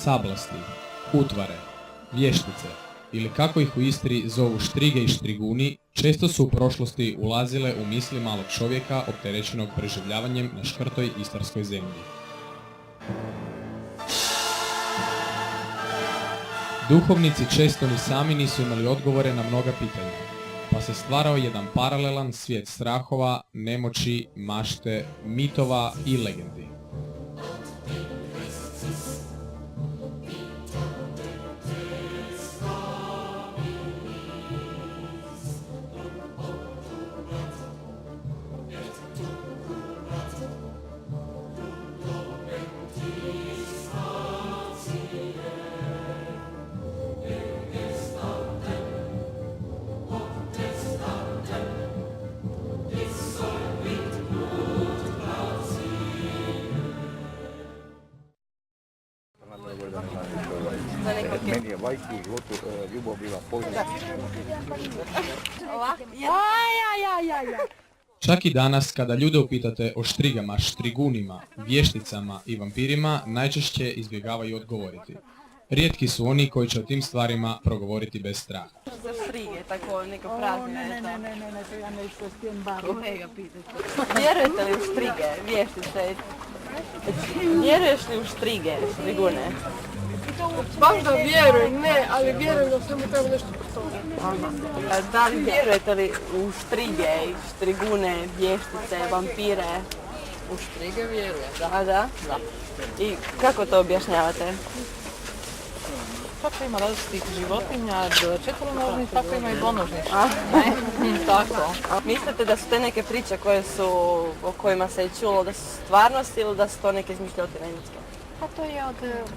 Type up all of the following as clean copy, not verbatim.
sablasti, utvare, vještice ili kako ih u Istri zovu štrige i štriguni, često su u prošlosti ulazile u misli malog čovjeka opterećenog preživljavanjem na škrtoj istarskoj zemlji. Duhovnici često ni sami nisu imali odgovore na mnoga pitanja, pa se stvarao jedan paralelan svijet strahova, nemoći, mašte, mitova i legendi. Meni je Vajki ljubav bila poznata. Čak i danas, kada ljude upitate o štrigama, štrigunima, vješticama i vampirima, najčešće izbjegavaju odgovoriti. Rijetki su oni koji će o tim stvarima progovoriti bez straha. Za štrige, tako neko prazne. Ne, to ja nešto s tim bavim. Kolega pitate. Vjerujete li u štrige, vještice? Vjeruješ li u štrige, štrigune? Baš da vjerujem, ne, ali vjerujem da svemu treba nešto po tome. Da li vjerujete li u štrige, štrigune, vještice, vampire? U štrige vjerujem, da. A da? Da. I kako to objašnjavate? Tako ima različitih životinja, četveronožnih, tako ima i dvonožnih. Tako. Mislite da su te neke priče o kojima se je čulo da su stvarnost ili da su to neke izmišljotine ljudske? Pa to je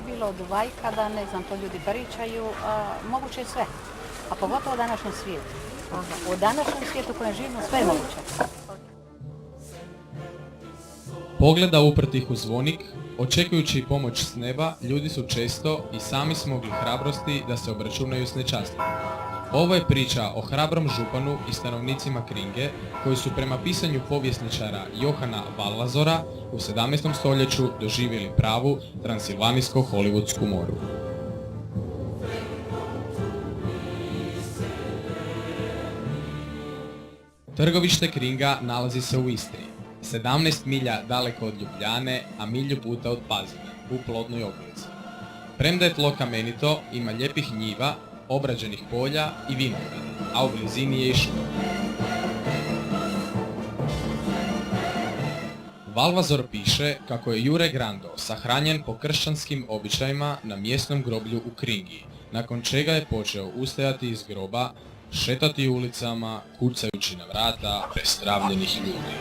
bilo od vajka da, ne znam, to ljudi pričaju, moguće je sve. A pogotovo u današnjem svijetu. U današnjem svijetu u kojem živimo sve je moguće. Pogleda uprtih u zvonik, očekujući pomoć s neba, ljudi su često i sami smogli hrabrosti da se obračunaju s nečastima. Ovo je priča o hrabrom županu i stanovnicima Kringe, koji su prema pisanju povjesničara Johana Valvazora u 17. stoljeću doživjeli pravu transilvanijsko-hollywoodsku moru. Trgovište Kringa nalazi se u Istri, 17 milja daleko od Ljubljane, a milju puta od Pazina, u plodnoj okolici. Premda je tlo kamenito, ima lijepih njiva, obrađenih polja i vinograda, a u blizini je i šuma. Valvazor piše kako je Jure Grando sahranjen po kršćanskim običajima na mjesnom groblju u Kringi, nakon čega je počeo ustajati iz groba, šetati ulicama, kucajući na vrata prestravljenih ljudi.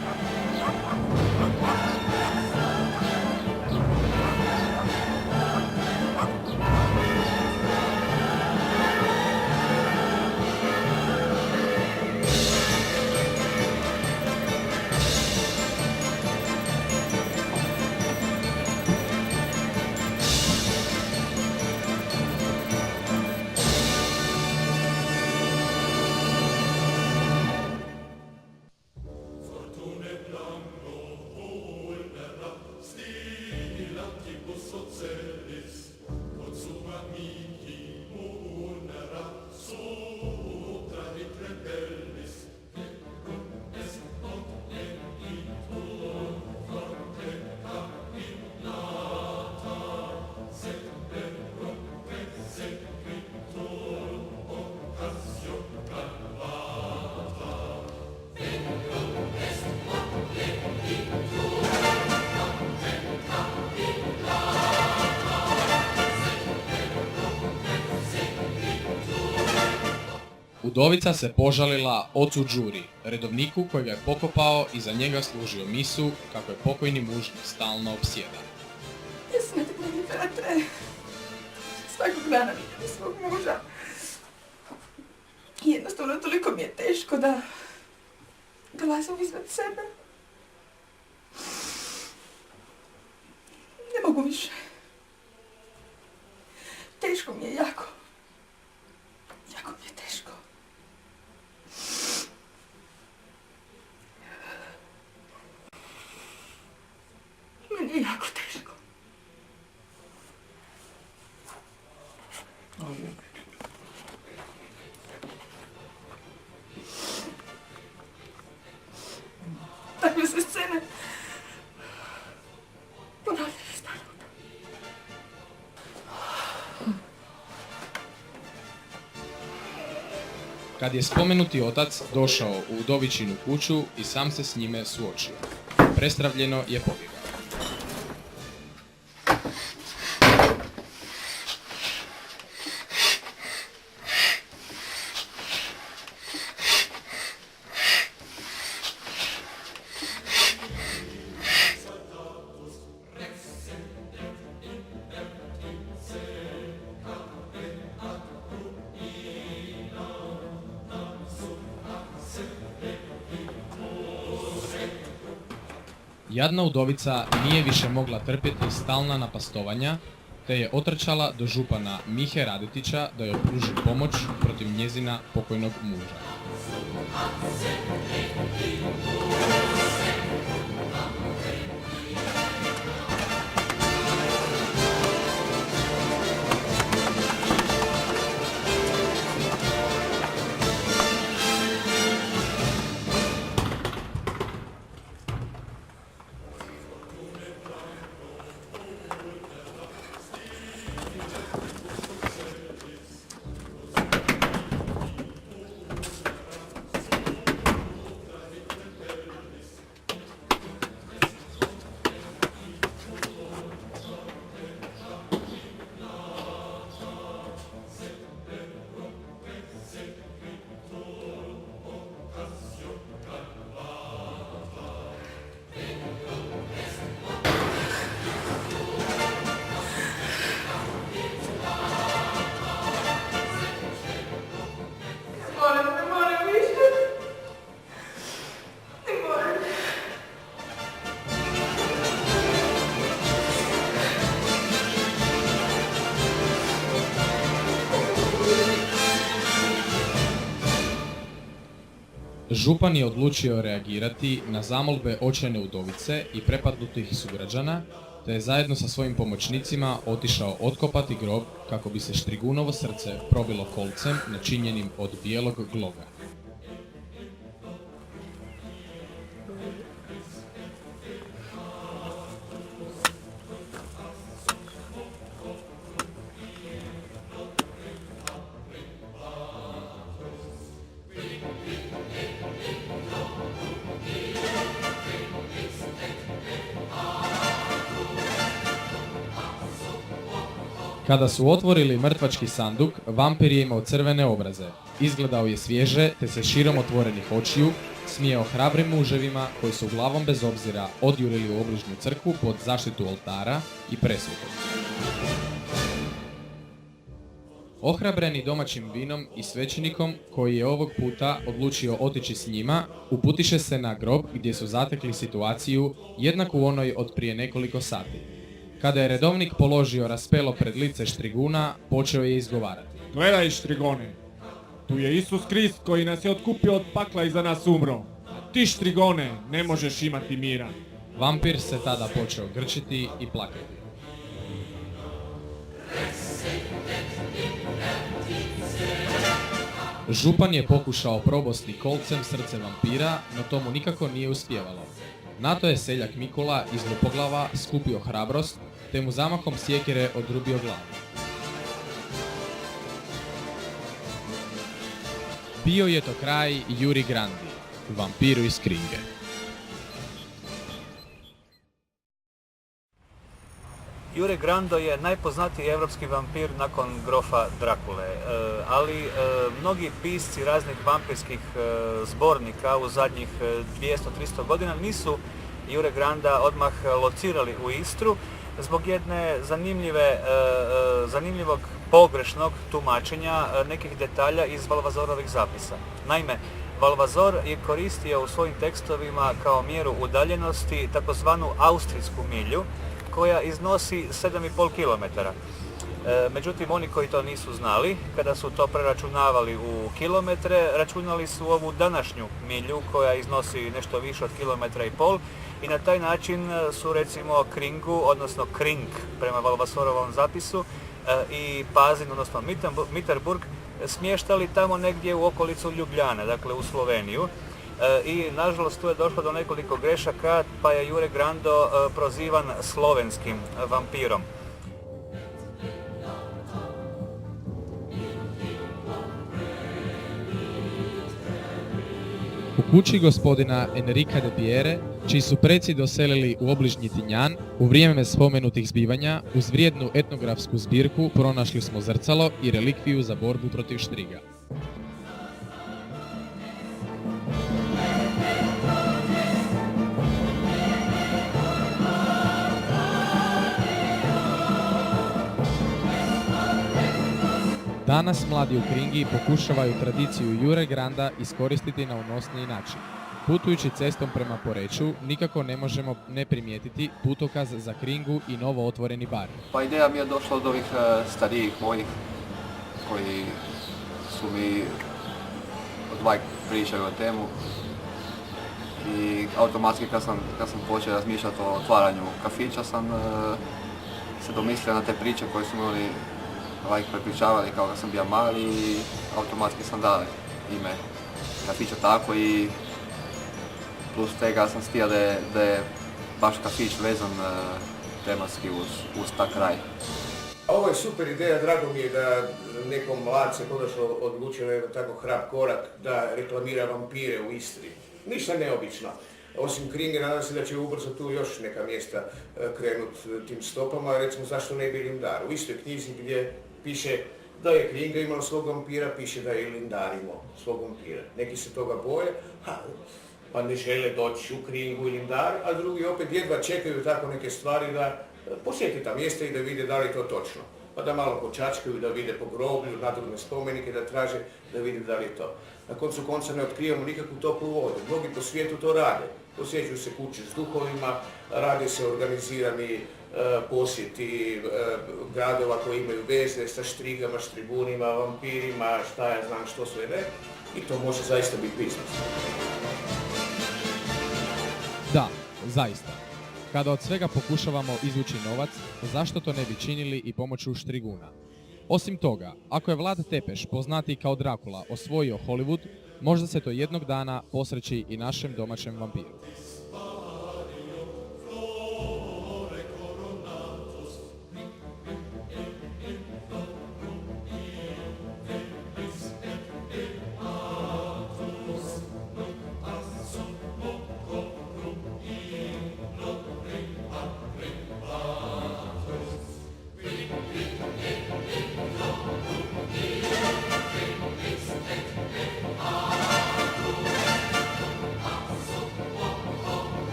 Udovica se požalila ocu Đuri, redovniku koji ga je pokopao i za njega služio misu kako je pokojni muž stalno opsjedan. Jesmete mi, brate, svakog dana vidim svog muža. I jednostavno toliko mi je teško da dolazim iznad sebe. Ne mogu više. Teško mi je jako. Jako mi je teško. Meni je jako teško. Takve se scene ponavljaju stalno. Kad je spomenuti otac došao u udovičinu kuću i sam se s njime suočio, prestravljeno je pobjegao. Jadna udovica nije više mogla trpjeti stalna napastovanja, te je otrčala do župana Mihe Radetića da joj pruži pomoć protiv njezina pokojnog muža. Ne moram više. Ne moram. Župan je odlučio reagirati na zamolbe očajne udovice i prepadnutih sugrađana, te je zajedno sa svojim pomoćnicima otišao otkopati grob kako bi se Štrigunovo srce probilo kolcem načinjenim od bijelog gloga. Kada su otvorili mrtvački sanduk, vampir je imao crvene obraze. Izgledao je svježe, te se širom otvorenih očiju smijao hrabrim muževima koji su glavom bez obzira odjurili u obližnju crkvu pod zaštitu oltara i presvetog. Ohrabreni domaćim vinom i svećenikom, koji je ovog puta odlučio otići s njima, uputiše se na grob gdje su zatekli situaciju jednaku onoj od prije nekoliko sati. Kada je redovnik položio raspelo pred lice Štriguna, počeo je izgovarati. Gledaj, Štrigone, tu je Isus Krist koji nas je otkupio od pakla i za nas umro. A ti, Štrigone, ne možeš imati mira. Vampir se tada počeo grčiti i plakati. Župan je pokušao probosti kolcem srce vampira, no to mu nikako nije uspijevalo. Na to je seljak Mikola iz Lupoglava skupio hrabrost, te mu zamahom sjekire odrubio glavu. Bio je to kraj Juri Grandi, vampiru iz Kringe. Jure Grando je najpoznatiji evropski vampir nakon grofa Drakule, ali mnogi pisci raznih vampirskih zbornika u zadnjih 200-300 godina nisu Jure Granda odmah locirali u Istru zbog jedne zanimljivog pogrešnog tumačenja nekih detalja iz Valvazorovih zapisa. Naime, Valvazor je koristio u svojim tekstovima kao mjeru udaljenosti takozvanu austrijsku milju, koja iznosi 7,5 km. Međutim, oni koji to nisu znali, kada su to preračunavali u kilometre, računali su ovu današnju milju koja iznosi nešto više od 1,5 km i na taj način su recimo Kringu, odnosno Kring prema Valvasorovom zapisu, i Pazin, odnosno Mitterburg, smještali tamo negdje u okolicu Ljubljane, dakle u Sloveniju. I nažalost tu je došlo do nekoliko grešaka, pa je Jure Grando prozivan slovenskim vampirom. U kući gospodina Enrica de Pierre, čiji su preci doselili u obližnji Tinjan, u vrijeme spomenutih zbivanja, uz vrijednu etnografsku zbirku pronašli smo zrcalo i relikviju za borbu protiv štriga. Danas mladi u Kringi pokušavaju tradiciju Jure Granda iskoristiti na unosniji način. Putujući cestom prema Poreču, nikako ne možemo ne primijetiti putokaz za Kringu i novo otvoreni bar. Pa ideja mi je došla od ovih starijih mojih koji su mi od uvijek pričali o temu i automatski kad sam počeo razmišljati o otvaranju kafića sam se domislio na te priče koje su imali prepričavali kao da sam bio mali i automatski sam dali ime kafića tako i plus tega sam stio da je baš kafić vezan tematski uz ta kraj. Ovo je super ideja, drago mi je da nekom mlad se konačno odlučio na jedan tako hrab korak da reklamira vampire u Istri. Ništa neobično. Osim Kringe, nadam se da će ubrzo tu još neka mjesta krenut tim stopama, recimo zašto ne bi Lindar. U istoj knjizi gdje piše da je Kringa imala svog vampira, piše da je i Lindar imao svog vampira. Neki se toga boje, pa ne žele doći u Kringu i Lindar, a drugi opet jedva čekaju tako neke stvari da posjeti ta mjesta i da vide da li je to točno. Pa da malo počačkaju, da vide po groblju, nadrugne spomenike, da traže da vide da li je to. Na koncu konca ne otkrivamo nikakvu toplu vodu. Mnogi po svijetu to rade. Posjećuju se kuće s duhovima, rade se organizirani posjeti gradova koji imaju veze sa štrigama, štribunima, vampirima, šta ja znam što sve ne. I to može zaista biti biznis. Da, zaista. Kada od svega pokušavamo izvući novac, zašto to ne bi činili i pomoću štriguna? Osim toga, ako je Vlad Tepeš, poznatiji kao Drakula, osvojio Hollywood, možda se to jednog dana posreći i našem domaćem vampiru.